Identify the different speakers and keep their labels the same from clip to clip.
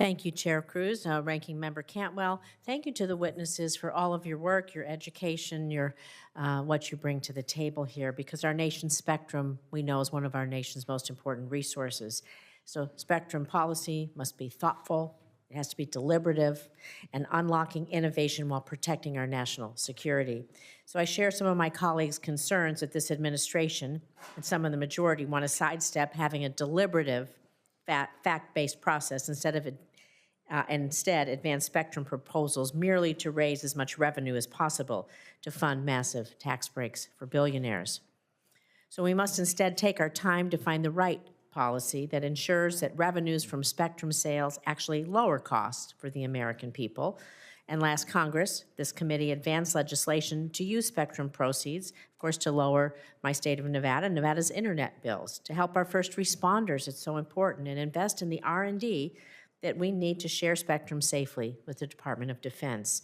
Speaker 1: Thank you, Chair Cruz, Ranking Member Cantwell. Thank you to the witnesses for all of your work, your education, your what you bring to the table here, because our nation's spectrum, we know, is one of our nation's most important resources. So spectrum policy must be thoughtful, it has to be deliberative, and unlocking innovation while protecting our national security. So I share some of my colleagues' concerns that this administration and some of the majority want to sidestep having a deliberative, fact-based process instead advance spectrum proposals merely to raise as much revenue as possible to fund massive tax breaks for billionaires. So we must instead take our time to find the right policy that ensures that revenues from spectrum sales actually lower costs for the American people. And last Congress, this committee advanced legislation to use spectrum proceeds, of course, to lower my state of Nevada's internet bills, to help our first responders, it's so important, and invest in the R&D that we need to share spectrum safely with the Department of Defense.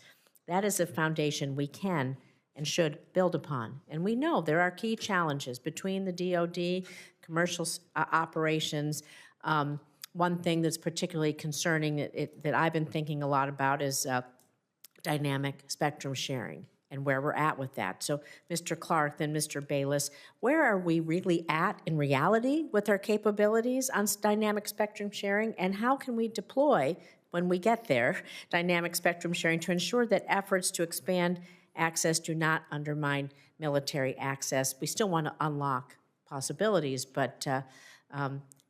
Speaker 1: That is a foundation we can and should build upon. And we know there are key challenges between the DoD, commercial operations. One thing that's particularly concerning that I've been thinking a lot about is dynamic spectrum sharing and where we're at with that. So Mr. Clark, then Mr. Bayless, where are we really at in reality with our capabilities on dynamic spectrum sharing, and how can we deploy, when we get there, dynamic spectrum sharing to ensure that efforts to expand access do not undermine military access? We still want to unlock possibilities, but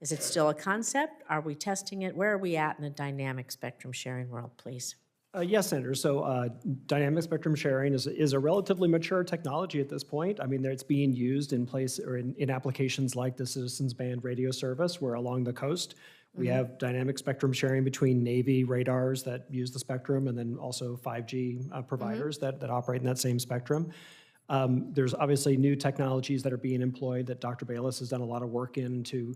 Speaker 1: is it still a concept? Are we testing it? Where are we at in the dynamic spectrum sharing world, please?
Speaker 2: Yes, Senator. So dynamic spectrum sharing is a relatively mature technology at this point. I mean, it's being used in place or in applications like the Citizens Band radio service, where along the coast we have dynamic spectrum sharing between Navy radars that use the spectrum, and then also 5G providers that operate in that same spectrum. There's obviously new technologies that are being employed that Dr. Bayless has done a lot of work in to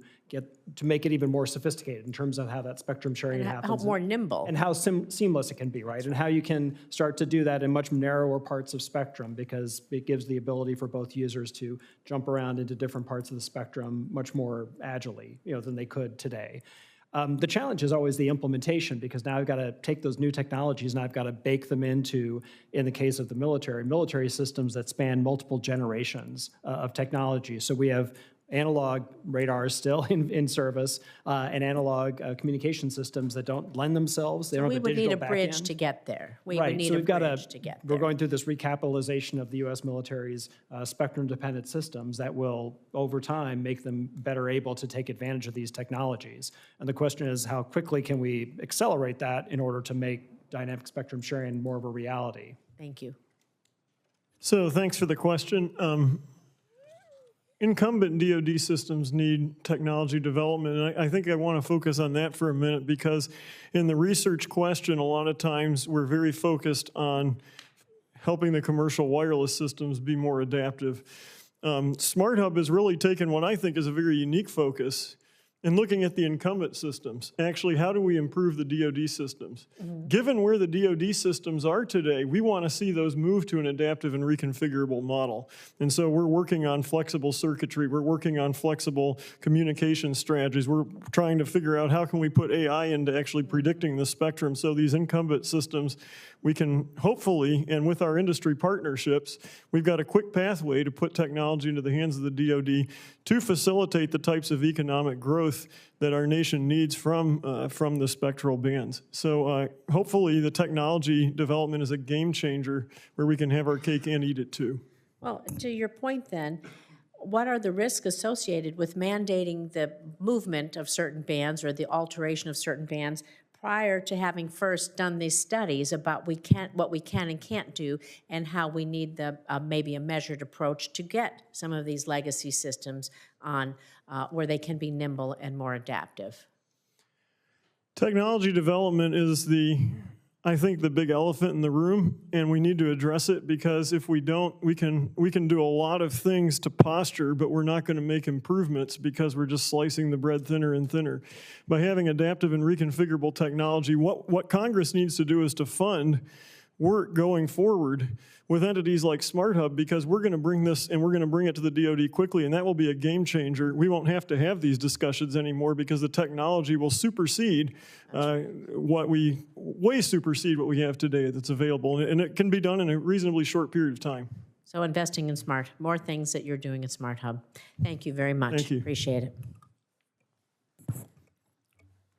Speaker 2: make it even more sophisticated in terms of how that spectrum sharing happens.
Speaker 1: How more nimble.
Speaker 2: And how seamless it can be, right? And how you can start to do that in much narrower parts of spectrum, because it gives the ability for both users to jump around into different parts of the spectrum much more agilely, than they could today. The challenge is always the implementation, because now I've got to take those new technologies and I've got to bake them into, in the case of the military systems that span multiple generations of technology. So we have analog radars still in service, and analog communication systems that don't lend themselves. They don't have a digital backend.
Speaker 1: We would need a bridge to get there. We
Speaker 2: right.
Speaker 1: would need
Speaker 2: So
Speaker 1: a bridge to get there.
Speaker 2: We're going through this recapitalization of the U.S. military's spectrum-dependent systems that will, over time, make them better able to take advantage of these technologies. And the question is, how quickly can we accelerate that in order to make dynamic spectrum sharing more of a reality?
Speaker 1: Thank you.
Speaker 3: So thanks for the question. Incumbent DoD systems need technology development, and I think I want to focus on that for a minute, because in the research question, a lot of times we're very focused on helping the commercial wireless systems be more adaptive. Smart Hub has really taken what I think is a very unique focus in looking at the incumbent systems. Actually, how do we improve the DoD systems? Given where the DoD systems are today, we want to see those move to an adaptive and reconfigurable model. And so we're working on flexible circuitry, we're working on flexible communication strategies, we're trying to figure out how can we put AI into actually predicting the spectrum, so these incumbent systems, we can hopefully, and with our industry partnerships, we've got a quick pathway to put technology into the hands of the DoD to facilitate the types of economic growth that our nation needs from the spectral bands. So hopefully the technology development is a game changer where we can have our cake and eat it too.
Speaker 1: Well, to your point then, what are the risks associated with mandating the movement of certain bands or the alteration of certain bands prior to having first done these studies about what we can and can't do, and how we need the maybe a measured approach to get some of these legacy systems on where they can be nimble and more adaptive?
Speaker 3: Technology development is I think the big elephant in the room, and we need to address it, because if we don't, we can do a lot of things to posture, but we're not going to make improvements because we're just slicing the bread thinner and thinner. By having adaptive and reconfigurable technology, what Congress needs to do is to fund work going forward with entities like Smart Hub, because we're going to bring this and we're going to bring it to the DoD quickly, and that will be a game changer. We won't have to have these discussions anymore because the technology will supersede way supersede what we have today that's available, and it can be done in a reasonably short period of time.
Speaker 1: So investing in more things that you're doing at Smart Hub. Thank you very much.
Speaker 3: Thank you.
Speaker 1: Appreciate it.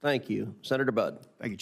Speaker 4: Thank you. Senator Budd.
Speaker 5: Thank you, Chair.